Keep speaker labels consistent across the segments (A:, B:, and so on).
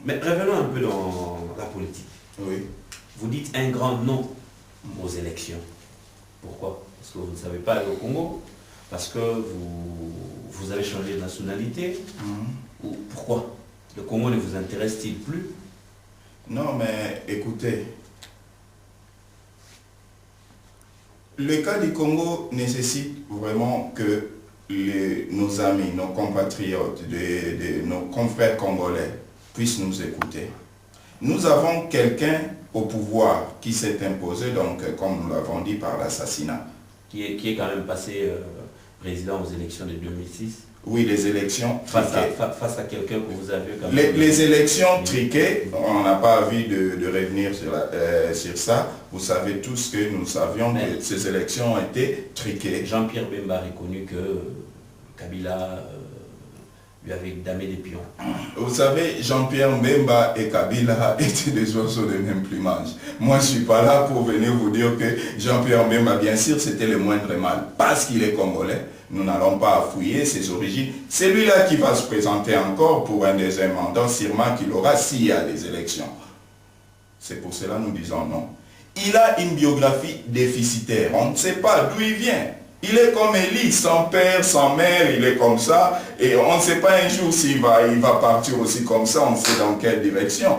A: Mais revenons un peu dans la politique.
B: Oui.
A: Vous dites un grand non aux élections. Pourquoi? Parce que vous ne savez pas aller au Congo? Parce que vous avez changé de nationalité? Ou pourquoi? Le Congo ne vous intéresse-t-il plus?
B: Non, mais écoutez, le cas du Congo nécessite vraiment que nos amis, nos compatriotes, nos confrères congolais puissent nous écouter. Nous avons quelqu'un au pouvoir qui s'est imposé, donc comme nous l'avons dit, par l'assassinat.
A: Qui est quand même passé président aux élections de 2006.
B: Oui, les élections
A: face à quelqu'un que vous avez quand
B: même... Les élections triquées, on n'a pas envie de revenir sur ça. Vous savez tous que nous savions que ces élections ont été triquées.
A: Jean-Pierre Bemba a reconnu que Kabila lui avait damé des pions.
B: Vous savez, Jean-Pierre Bemba et Kabila étaient des oiseaux de même plumage. Moi, je ne suis pas là pour venir vous dire que Jean-Pierre Bemba, bien sûr, c'était le moindre mal. Parce qu'il est congolais, nous n'allons pas fouiller ses origines. C'est lui-là qui va se présenter encore pour un deuxième mandat, sûrement qu'il aura s'il y a des élections. C'est pour cela que nous disons non. Il a une biographie déficitaire. On ne sait pas d'où il vient. Il est comme Élie, sans père, sans mère, il est comme ça. Et on ne sait pas un jour s'il va partir aussi comme ça, on sait dans quelle direction.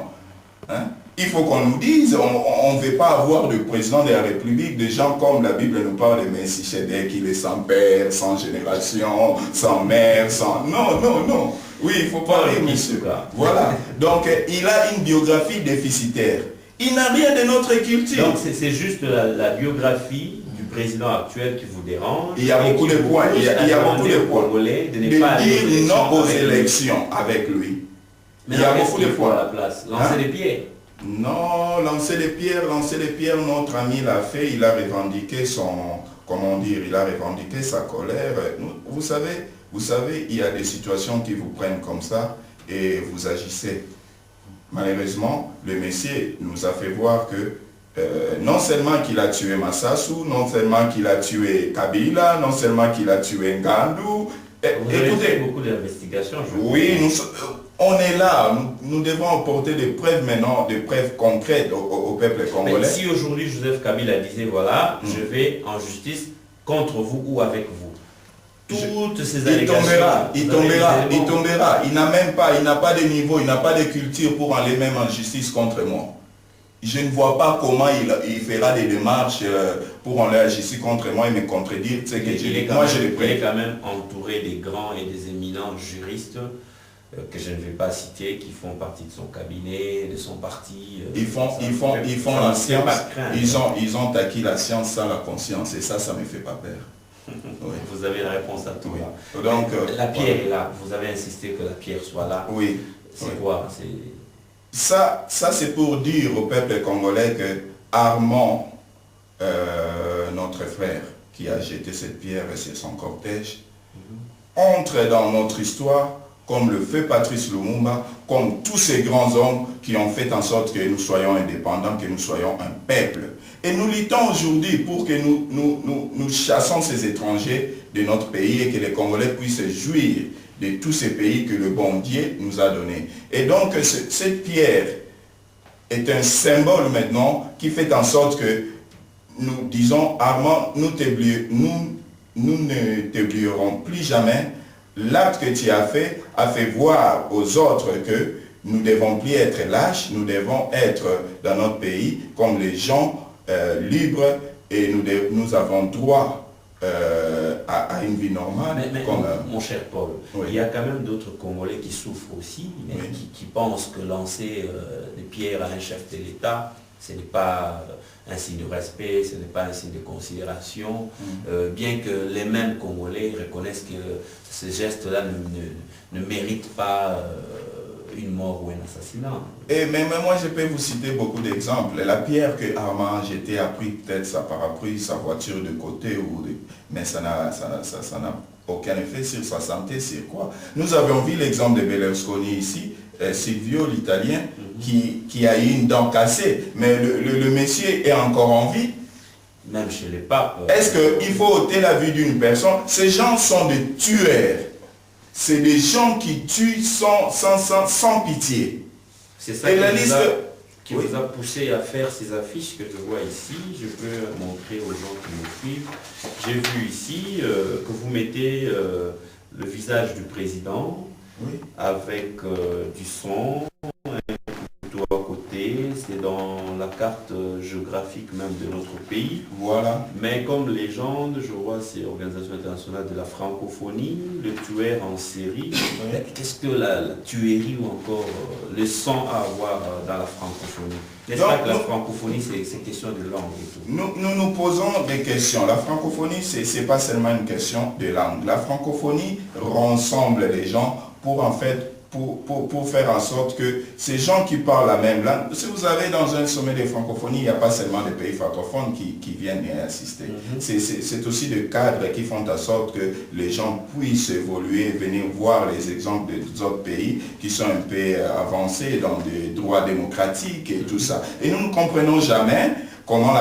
B: Hein? Il faut qu'on nous dise, on ne veut pas avoir de président de la République, des gens comme la Bible nous parle de Melchisedec, il est sans père, sans génération, sans mère, sans... Non, non, non. Oui, il faut parler, monsieur. Voilà. Donc, il a une biographie déficitaire. Il n'a rien de notre culture.
A: Donc, c'est juste la biographie du président actuel qui vous dérange.
B: Il y a beaucoup de points. Il y a beaucoup de points. De dire non aux élections avec lui.
A: Mais il y a beaucoup de points à la place. Lancer des pierres.
B: Non, lancer les pierres, notre ami l'a fait, il a revendiqué il a revendiqué sa colère. Vous savez, il y a des situations qui vous prennent comme ça et vous agissez. Malheureusement, le Messie nous a fait voir que non seulement qu'il a tué Massassou, non seulement qu'il a tué Kabila, non seulement qu'il a tué Ngandou.
A: Écoutez, beaucoup d'investigations.
B: Oui, on est là, nous devons apporter des preuves maintenant, des preuves concrètes au peuple congolais.
A: Mais si aujourd'hui Joseph Kabila disait, voilà, je vais en justice contre vous ou avec vous, toutes ces allégations...
B: Il tombera. Il n'a pas de niveau, il n'a pas de culture pour aller même en justice contre moi. Je ne vois pas comment il fera des démarches pour aller en justice contre moi et me contredire.
A: Il est quand même entouré des grands et des éminents juristes que je ne vais pas citer, qui font partie de son cabinet, de son parti.
B: Ils font la science, ils ont acquis la science sans la conscience, et ça me fait pas peur.
A: Oui. Vous avez la réponse à tout.
B: Oui. Donc,
A: la pierre est là, vous avez insisté que la pierre soit là.
B: Oui.
A: C'est quoi?
B: Ça c'est pour dire au peuple congolais que Armand, notre frère, qui a jeté cette pierre sur son cortège, entre dans notre histoire comme le feu Patrice Lumumba, comme tous ces grands hommes qui ont fait en sorte que nous soyons indépendants, que nous soyons un peuple. Et nous luttons aujourd'hui pour que nous chassons ces étrangers de notre pays et que les Congolais puissent jouir de tous ces pays que le bon Dieu nous a donnés. Et donc cette pierre est un symbole maintenant qui fait en sorte que nous disons, Armand, nous ne t'oublierons plus jamais. L'acte que tu as fait voir aux autres que nous ne devons plus être lâches, nous devons être dans notre pays comme les gens libres et nous avons droit à une vie normale.
A: Mais mon cher Paul, oui. Il y a quand même d'autres Congolais qui souffrent aussi, mais oui. qui pensent que lancer des pierres à un chef de l'État, ce n'est pas un signe de respect, ce n'est pas un signe de considération, bien que les mêmes Congolais reconnaissent que ce geste-là ne mérite pas une mort ou un assassinat.
B: Et même moi, je peux vous citer beaucoup d'exemples. La pierre que Armand a jetée a pris peut-être sa parapluie, sa voiture de côté, mais ça n'a aucun effet sur sa santé, sur quoi. Nous avons vu l'exemple de Berlusconi ici, Silvio, l'Italien, qui a eu une dent cassée, mais le monsieur est encore en vie.
A: Même chez les papes.
B: Est-ce qu'il faut ôter la vie d'une personne? Ces gens sont des tueurs. C'est des gens qui tuent sans pitié.
A: C'est ça qui vous a poussé à faire ces affiches que je vois ici. Je peux montrer aux gens qui me suivent. J'ai vu ici que vous mettez le visage du président avec du son, tout à côté. C'est dans la carte géographique même de notre pays.
B: Voilà.
A: Mais comme légende, je vois c'est l'Organisation internationale de la francophonie, le tueur en série. Qu'est-ce que la tuerie ou encore le sang à avoir dans la francophonie? N'est-ce pas que la francophonie, c'est question de langue et tout?
B: Nous posons des questions. La francophonie, ce n'est pas seulement une question de langue. La francophonie rassemble les gens pour en fait pour faire en sorte que ces gens qui parlent la même langue, si vous avez dans un sommet de francophonie, il n'y a pas seulement des pays francophones qui viennent y assister. C'est aussi des cadres qui font en sorte que les gens puissent évoluer, venir voir les exemples des autres pays qui sont un peu avancés dans des droits démocratiques et tout ça. Et nous ne comprenons jamais comment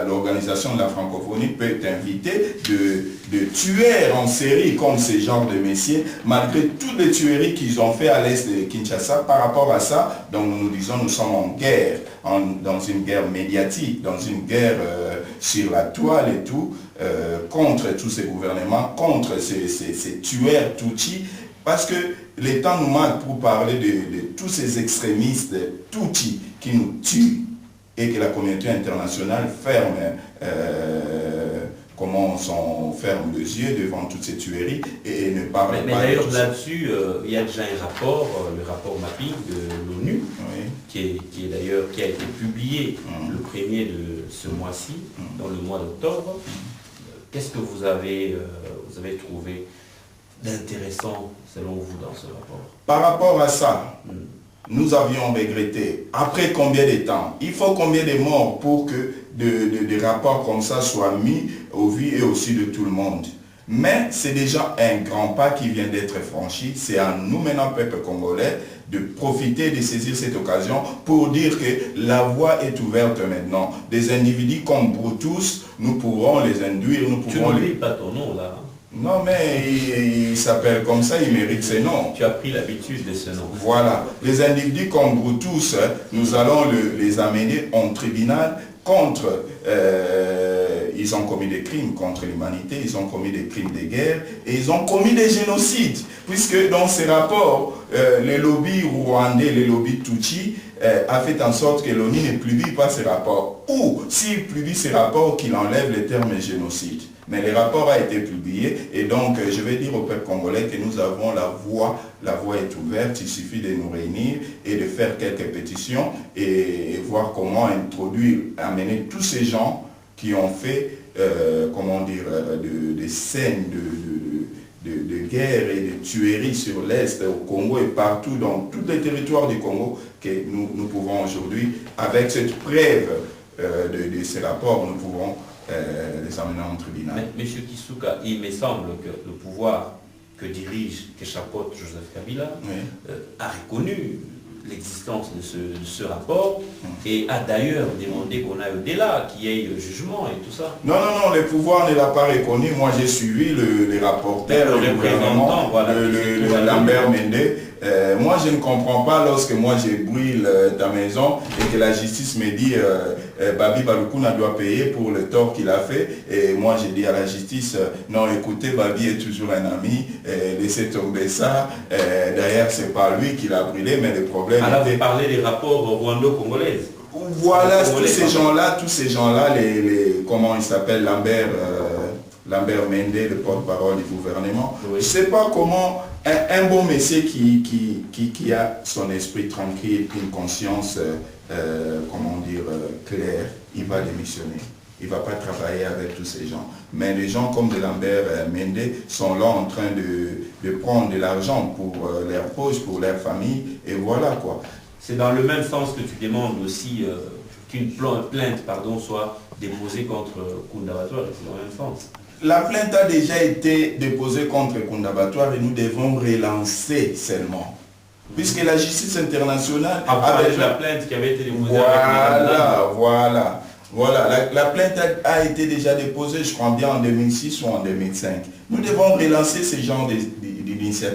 B: l'organisation de la francophonie peut inviter de tueurs en série comme ces genres de messieurs, malgré toutes les tueries qu'ils ont fait à l'est de Kinshasa. Par rapport à ça, donc nous disons nous sommes en guerre, dans une guerre médiatique, dans une guerre sur la toile et tout, contre tous ces gouvernements, contre ces tueurs Tutsis, parce que les temps nous manquent pour parler de tous ces extrémistes Tutsis qui nous tuent, et que la communauté internationale ferme, ferme les yeux devant toutes ces tueries et ne parle pas.
A: Mais d'ailleurs là-dessus, il y a déjà un rapport, le rapport mapping de l'ONU, qui a été publié le 1er de ce mois-ci, dans le mois d'octobre. Qu'est-ce que vous avez trouvé d'intéressant selon vous dans ce rapport?
B: Par rapport à ça, nous avions regretté, après combien de temps, il faut combien de morts pour que des rapports comme ça soient mis au vu et aussi de tout le monde. Mais c'est déjà un grand pas qui vient d'être franchi. C'est à nous maintenant, peuple congolais, de profiter, de saisir cette occasion pour dire que la voie est ouverte maintenant. Des individus comme Brutus, nous pourrons les induire, nous pourrons...
A: Tu n'oublies pas ton nom là.
B: Non, mais il s'appelle comme ça, il mérite ce nom.
A: Tu as pris l'habitude de ce nom.
B: Voilà. Les individus comme Brutus, nous allons les amener en tribunal contre... ils ont commis des crimes contre l'humanité, ils ont commis des crimes de guerre et ils ont commis des génocides. Puisque dans ces rapports, les lobbies rwandais, les lobbies Tutsis, a fait en sorte que l'ONU ne publie pas ces rapports. Ou s'il publie ces rapports, qu'il enlève le terme génocide. Mais le rapport a été publié et donc je vais dire au peuple congolais que nous avons la voie est ouverte, il suffit de nous réunir et de faire quelques pétitions et voir comment introduire, amener tous ces gens qui ont fait, des scènes de guerre et de tueries sur l'Est, au Congo et partout, dans tous les territoires du Congo, que nous pouvons aujourd'hui, avec cette preuve de ces rapports, nous pouvons les amener en tribunal.
A: Mais, M. Kisuka, il me semble que le pouvoir que chapeaute Joseph Kabila a reconnu l'existence de ce rapport et a d'ailleurs demandé qu'on aille au-delà, qu'il y ait le jugement et tout ça.
B: Non, le pouvoir ne l'a pas reconnu. Moi, j'ai suivi les rapporteurs, le gouvernement, le Lambert Mende. Moi, je ne comprends pas lorsque moi, je brûle ta maison et que la justice me dit Babi Balukuna doit payer pour le tort qu'il a fait. Et moi, j'ai dit à la justice, non, écoutez, Babi est toujours un ami, laissez tomber ça. D'ailleurs, c'est pas lui qui l'a brûlé, mais le problème
A: alors, vous parlez des rapports rwando-congolais.
B: Voilà, tous ces gens-là, comment il s'appelle, Lambert Mende, le porte-parole du gouvernement. Oui. Je ne sais pas comment un bon monsieur qui a son esprit tranquille, une conscience, claire, il va démissionner. Il ne va pas travailler avec tous ces gens. Mais les gens comme de Lambert Mende sont là en train de prendre de l'argent pour leur poche, pour leur famille, et voilà quoi.
A: C'est dans le même sens que tu demandes aussi qu'une plainte soit déposée contre Kundabatware, c'est dans le même sens.
B: La plainte a déjà été déposée contre Kundabatware et nous devons relancer seulement. Puisque la justice internationale...
A: Avec la plainte qui avait été déposée
B: Voilà, la plainte a été déjà déposée, je crois bien en 2006 ou en 2005. Nous devons relancer ce genre d'initiatives.